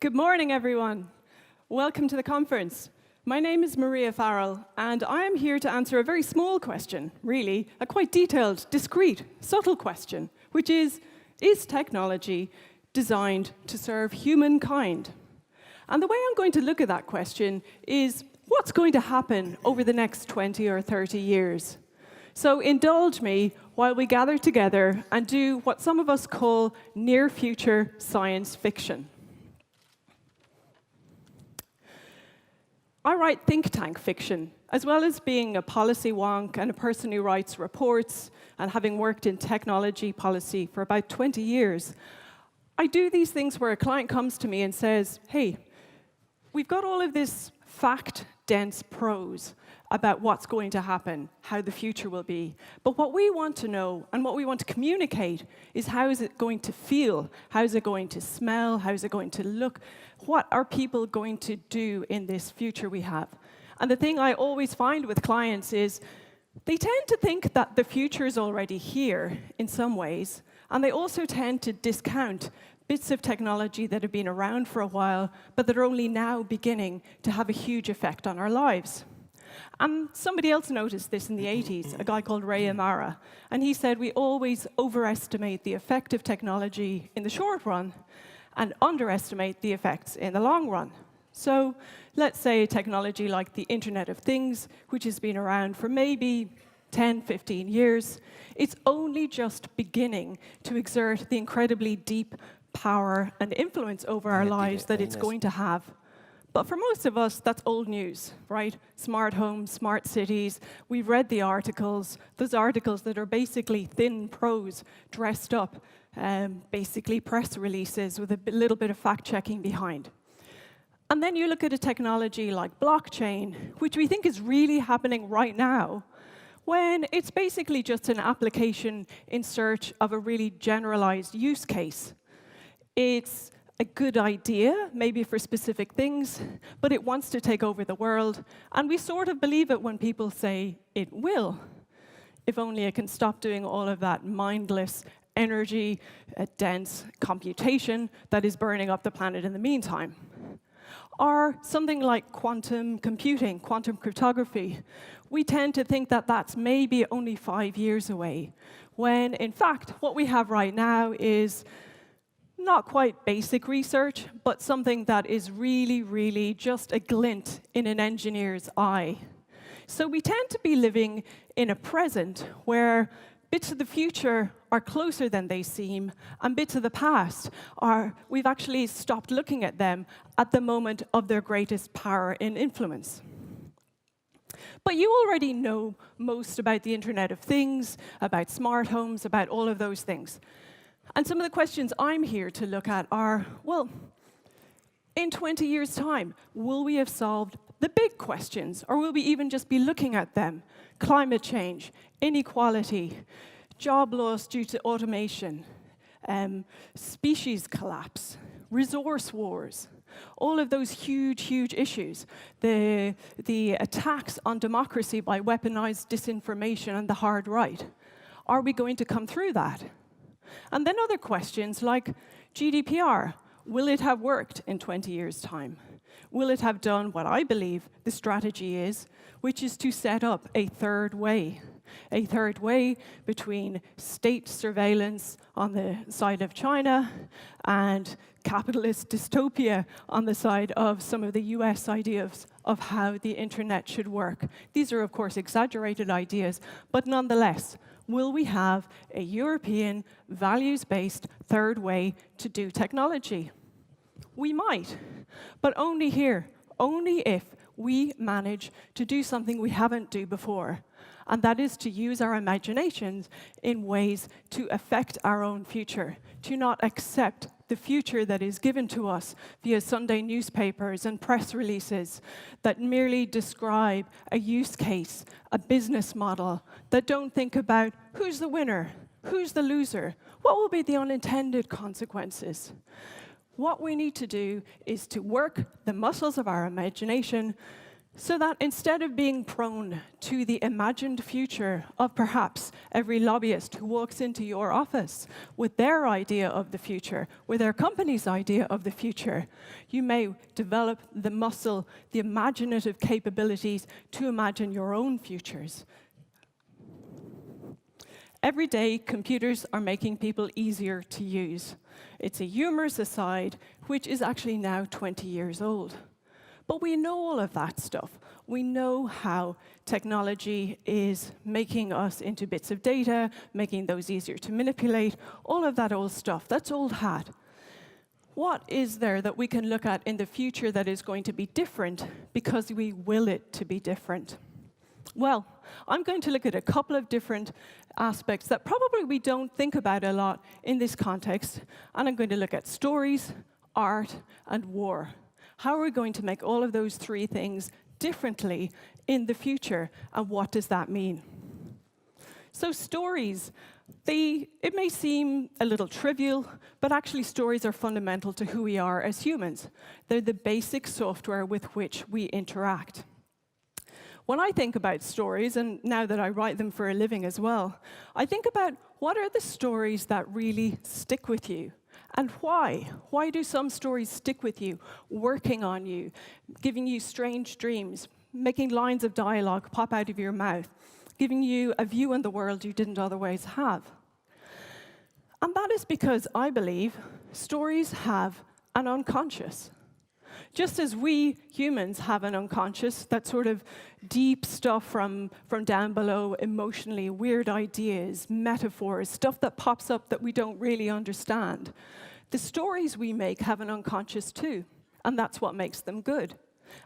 Good morning, everyone. Welcome to the conference. My name is Maria Farrell, and I am here to answer a very small question, really, a quite detailed, discreet, subtle question, which is technology designed to serve humankind? And the way I'm going to look at that question is, what's going to happen over the next 20 or 30 years? So indulge me while we gather together and do what some of us call near-future science fiction. I write think tank fiction, as well as being a policy wonk and a person who writes reports and having worked in technology policy for about 20 years. I do these things where a client comes to me and says, hey, we've got all of this fact-dense prose about what's going to happen, how the future will be. But what we want to know and what we want to communicate is how is it going to feel? How is it going to smell? How is it going to look? What are people going to do in this future we have? And the thing I always find with clients is they tend to think that the future is already here in some ways, and they also tend to discount bits of technology that have been around for a while, but that are only now beginning to have a huge effect on our lives. And somebody else noticed this in the 80s, a guy called Ray Amara, and he said we always overestimate the effect of technology in the short run and underestimate the effects in the long run. So let's say technology like the Internet of Things, which has been around for maybe 10, 15 years, it's only just beginning to exert the incredibly deep power and influence over our lives that it's going to have. But for most of us, that's old news, right? Smart homes, smart cities. We've read the articles, those articles that are basically thin prose dressed up, basically press releases with a little bit of fact-checking behind. And then you look at a technology like blockchain, which we think is really happening right now, when it's basically just an application in search of a really generalized use case. It's a good idea, maybe for specific things, but it wants to take over the world, and we sort of believe it when people say it will. If only it can stop doing all of that mindless, energy-dense computation that is burning up the planet in the meantime. Or something like quantum computing, quantum cryptography. We tend to think that that's maybe only 5 years away, when in fact, what we have right now is not quite basic research, but something that is really, really just a glint in an engineer's eye. So we tend to be living in a present where bits of the future are closer than they seem, and bits of the past we've actually stopped looking at them at the moment of their greatest power and influence. But you already know most about the Internet of Things, about smart homes, about all of those things. And some of the questions I'm here to look at are, well, in 20 years' time, will we have solved the big questions, or will we even just be looking at them? Climate change, inequality, job loss due to automation, species collapse, resource wars, all of those huge, huge issues, the attacks on democracy by weaponized disinformation and the hard right. Are we going to come through that? And then other questions like GDPR. Will it have worked in 20 years' time? Will it have done what I believe the strategy is, which is to set up a third way between state surveillance on the side of China and capitalist dystopia on the side of some of the US ideas of how the internet should work. These are, of course, exaggerated ideas, but nonetheless, will we have a European, values-based third way to do technology? We might, but only here, only if we manage to do something we haven't done before, and that is to use our imaginations in ways to affect our own future, to not accept the future that is given to us via Sunday newspapers and press releases that merely describe a use case, a business model, that don't think about who's the winner, who's the loser, what will be the unintended consequences. What we need to do is to work the muscles of our imagination So that instead of being prone to the imagined future of perhaps every lobbyist who walks into your office with their idea of the future, with their company's idea of the future, you may develop the muscle, the imaginative capabilities to imagine your own futures. Every day, computers are making people easier to use. It's a humorous aside, which is actually now 20 years old. But we know all of that stuff. We know how technology is making us into bits of data, making those easier to manipulate, all of that old stuff. That's old hat. What is there that we can look at in the future that is going to be different because we will it to be different? Well, I'm going to look at a couple of different aspects that probably we don't think about a lot in this context, and I'm going to look at stories, art, and war. How are we going to make all of those three things differently in the future, and what does that mean? So stories, it may seem a little trivial, but actually stories are fundamental to who we are as humans. They're the basic software with which we interact. When I think about stories, and now that I write them for a living as well, I think about what are the stories that really stick with you? And why? Why do some stories stick with you, working on you, giving you strange dreams, making lines of dialogue pop out of your mouth, giving you a view on the world you didn't otherwise have? And that is because I believe stories have an unconscious. Just as we humans have an unconscious, that sort of deep stuff from down below, emotionally, weird ideas, metaphors, stuff that pops up that we don't really understand. The stories we make have an unconscious too, and that's what makes them good.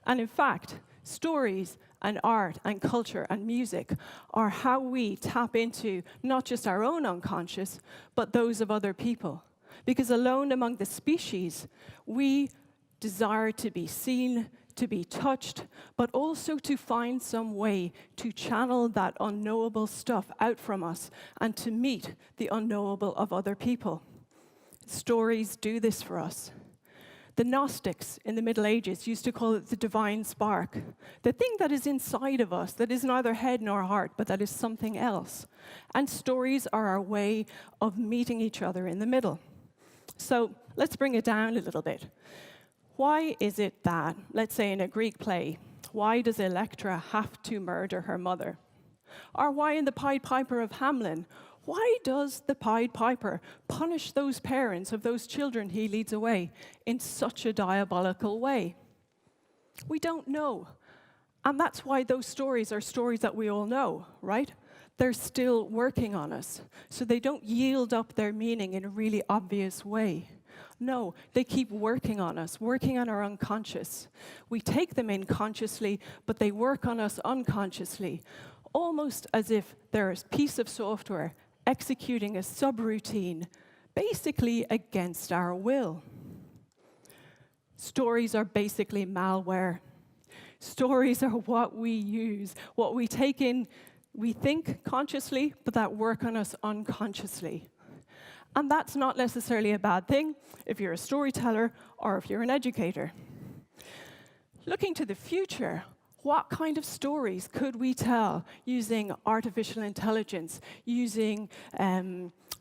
And in fact, stories and art and culture and music are how we tap into not just our own unconscious, but those of other people. Because alone among the species, we desire to be seen, to be touched, but also to find some way to channel that unknowable stuff out from us and to meet the unknowable of other people. Stories do this for us. The Gnostics in the Middle Ages used to call it the divine spark, the thing that is inside of us, that is neither head nor heart, but that is something else. And stories are our way of meeting each other in the middle. So let's bring it down a little bit. Why is it that, let's say in a Greek play, why does Electra have to murder her mother? Or why in the Pied Piper of Hamelin, why does the Pied Piper punish those parents of those children he leads away in such a diabolical way? We don't know. And that's why those stories are stories that we all know, right? They're still working on us. So they don't yield up their meaning in a really obvious way. No, they keep working on us, working on our unconscious. We take them in consciously, but they work on us unconsciously, almost as if they're a piece of software executing a subroutine, basically against our will. Stories are basically malware. Stories are what we use, what we take in, we think consciously, but that work on us unconsciously. And that's not necessarily a bad thing if you're a storyteller or if you're an educator. Looking to the future, what kind of stories could we tell using artificial intelligence, using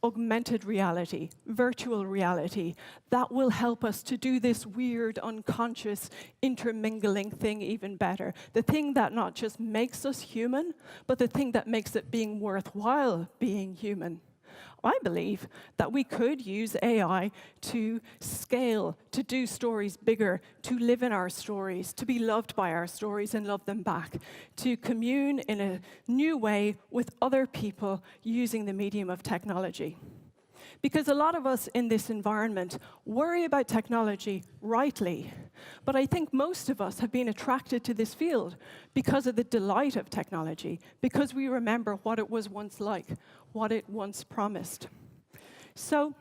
augmented reality, virtual reality, that will help us to do this weird, unconscious, intermingling thing even better? The thing that not just makes us human, but the thing that makes it being worthwhile being human. I believe that we could use AI to scale, to do stories bigger, to live in our stories, to be loved by our stories and love them back, to commune in a new way with other people using the medium of technology. Because a lot of us in this environment worry about technology rightly, but I think most of us have been attracted to this field because of the delight of technology, because we remember what it was once like, what it once promised. So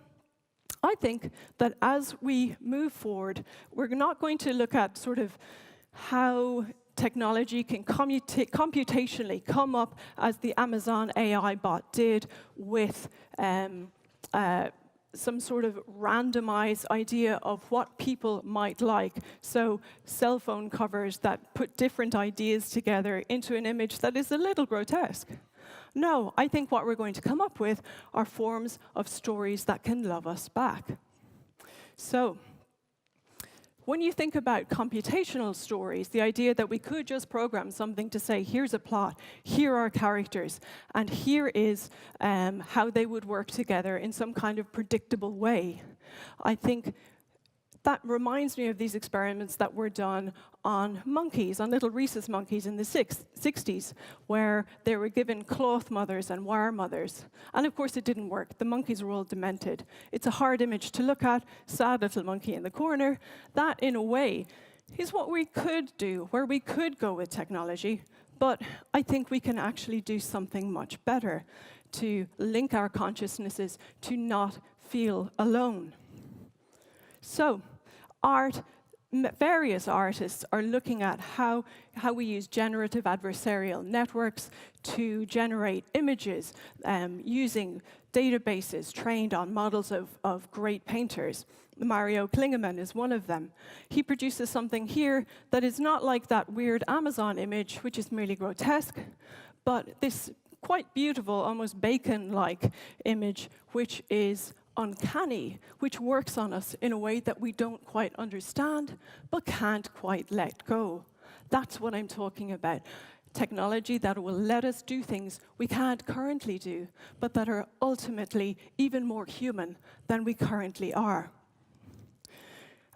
I think that as we move forward, we're not going to look at sort of how technology can computationally come up as the Amazon AI bot did with some sort of randomized idea of what people might like. So cell phone covers that put different ideas together into an image that is a little grotesque. No, I think what we're going to come up with are forms of stories that can love us back. So when you think about computational stories, the idea that we could just program something to say, here's a plot, here are characters, and here is how they would work together in some kind of predictable way, I think that reminds me of these experiments that were done on monkeys, on little rhesus monkeys in the 60s, where they were given cloth mothers and wire mothers. And of course, it didn't work. The monkeys were all demented. It's a hard image to look at, sad little monkey in the corner. That, in a way, is what we could do, where we could go with technology. But I think we can actually do something much better to link our consciousnesses to not feel alone. So, various artists are looking at how we use generative adversarial networks to generate images using databases trained on models of great painters. Mario Klingemann is one of them. He produces something here that is not like that weird Amazon image, which is merely grotesque, but this quite beautiful, almost Bacon-like image, which is uncanny, which works on us in a way that we don't quite understand, but can't quite let go. That's what I'm talking about. Technology that will let us do things we can't currently do, but that are ultimately even more human than we currently are.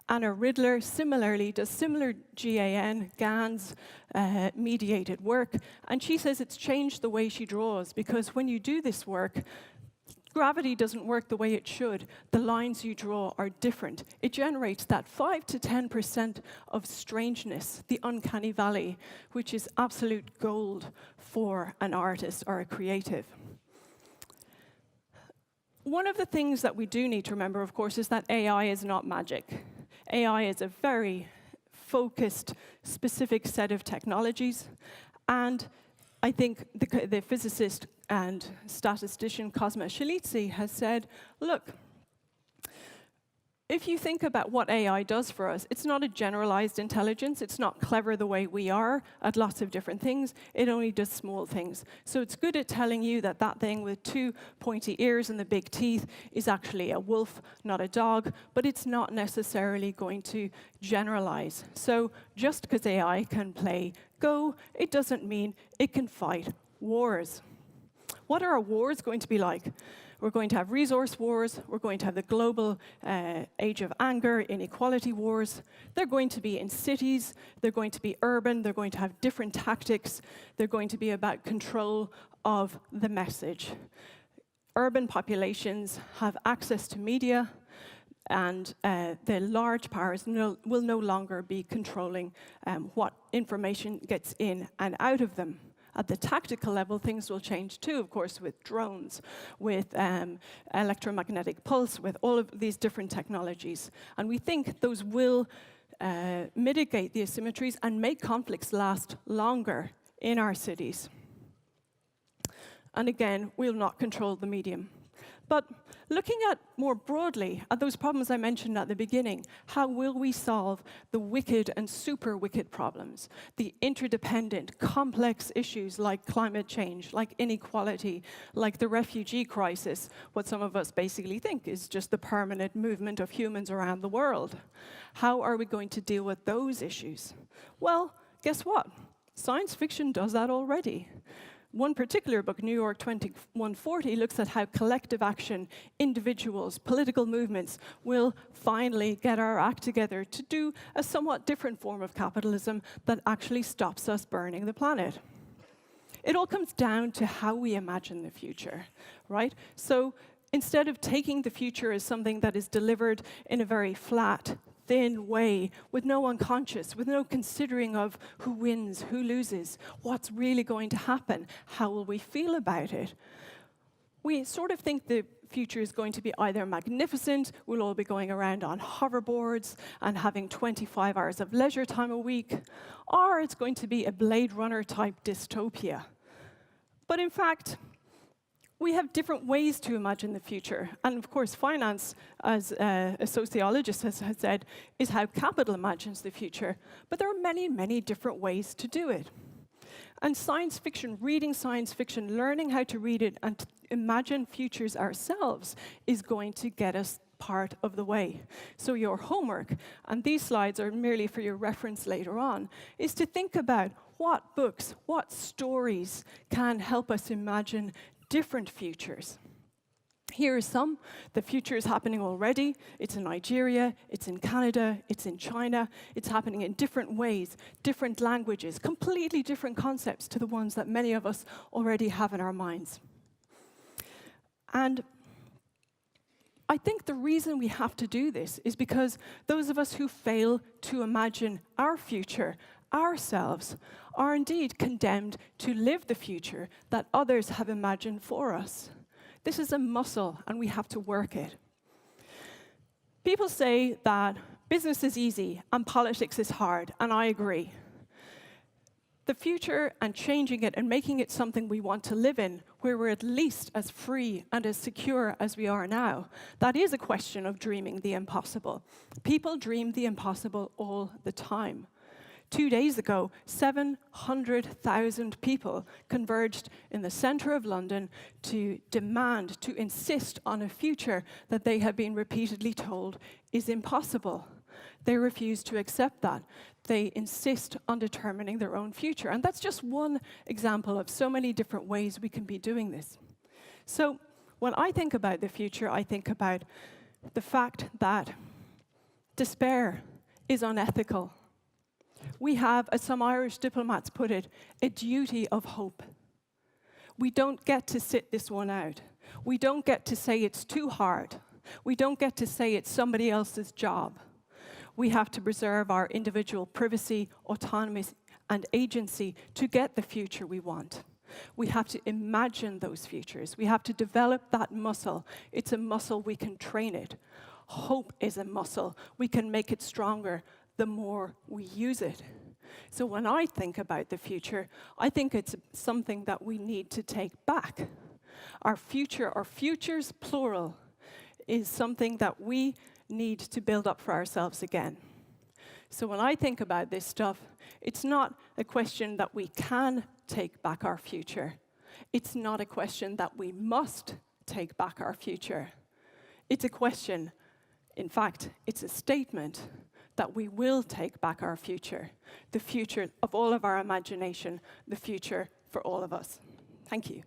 Anna Ridler similarly does similar GANs mediated work, and she says it's changed the way she draws, because when you do this work, gravity doesn't work the way it should. The lines you draw are different. It generates that 5 to 10% of strangeness, the uncanny valley, which is absolute gold for an artist or a creative. One of the things that we do need to remember, of course, is that AI is not magic. AI is a very focused, specific set of technologies, and I think the physicist and statistician Cosma Shilidze has said, look, if you think about what AI does for us, it's not a generalized intelligence. It's not clever the way we are at lots of different things. It only does small things. So it's good at telling you that that thing with 2 pointy ears and the big teeth is actually a wolf, not a dog, but it's not necessarily going to generalize. So just because AI can play Go, it doesn't mean it can fight wars. What are our wars going to be like? We're going to have resource wars. We're going to have the global age of anger, inequality wars. They're going to be in cities. They're going to be urban. They're going to have different tactics. They're going to be about control of the message. Urban populations have access to media, and the large powers will no longer be controlling what information gets in and out of them. At the tactical level, things will change too, of course, with drones, with electromagnetic pulse, with all of these different technologies. And we think those will mitigate the asymmetries and make conflicts last longer in our cities. And again, we'll not control the medium. But looking at more broadly at those problems I mentioned at the beginning, how will we solve the wicked and super wicked problems, the interdependent, complex issues like climate change, like inequality, like the refugee crisis, what some of us basically think is just the permanent movement of humans around the world? How are we going to deal with those issues? Well, guess what? Science fiction does that already. One particular book, New York 2140, looks at how collective action, individuals, political movements will finally get our act together to do a somewhat different form of capitalism that actually stops us burning the planet. It all comes down to how we imagine the future, right? So instead of taking the future as something that is delivered in a very flat, thin way, with no unconscious, with no considering of who wins, who loses, what's really going to happen, how will we feel about it? We sort of think the future is going to be either magnificent, we'll all be going around on hoverboards and having 25 hours of leisure time a week, or it's going to be a Blade Runner type dystopia. But in fact, We have different ways to imagine the future. And of course, finance, as a sociologist has said, is how capital imagines the future. But there are many, many different ways to do it. And science fiction, reading science fiction, learning how to read it and to imagine futures ourselves is going to get us part of the way. So your homework, and these slides are merely for your reference later on, is to think about what books, what stories can help us imagine different futures. Here are some. The future is happening already. It's in Nigeria, it's in Canada, it's in China. It's happening in different ways, different languages, completely different concepts to the ones that many of us already have in our minds. And I think the reason we have to do this is because those of us who fail to imagine our future ourselves are indeed condemned to live the future that others have imagined for us. This is a muscle, and we have to work it. People say that business is easy and politics is hard, and I agree. The future and changing it and making it something we want to live in, where we're at least as free and as secure as we are now, that is a question of dreaming the impossible. People dream the impossible all the time. 2 days ago, 700,000 people converged in the center of London to demand, to insist on a future that they have been repeatedly told is impossible. They refuse to accept that. They insist on determining their own future. And that's just one example of so many different ways we can be doing this. So when I think about the future, I think about the fact that despair is unethical. We have, as some Irish diplomats put it, a duty of hope. We don't get to sit this one out. We don't get to say it's too hard. We don't get to say it's somebody else's job. We have to preserve our individual privacy, autonomy, and agency to get the future we want. We have to imagine those futures. We have to develop that muscle. It's a muscle, we can train it. Hope is a muscle. We can make it stronger the more we use it. So when I think about the future, I think it's something that we need to take back. Our future, our futures, plural, is something that we need to build up for ourselves again. So when I think about this stuff, it's not a question that we can take back our future. It's not a question that we must take back our future. It's a question, in fact, it's a statement that we will take back our future, the future of all of our imagination, the future for all of us. Thank you.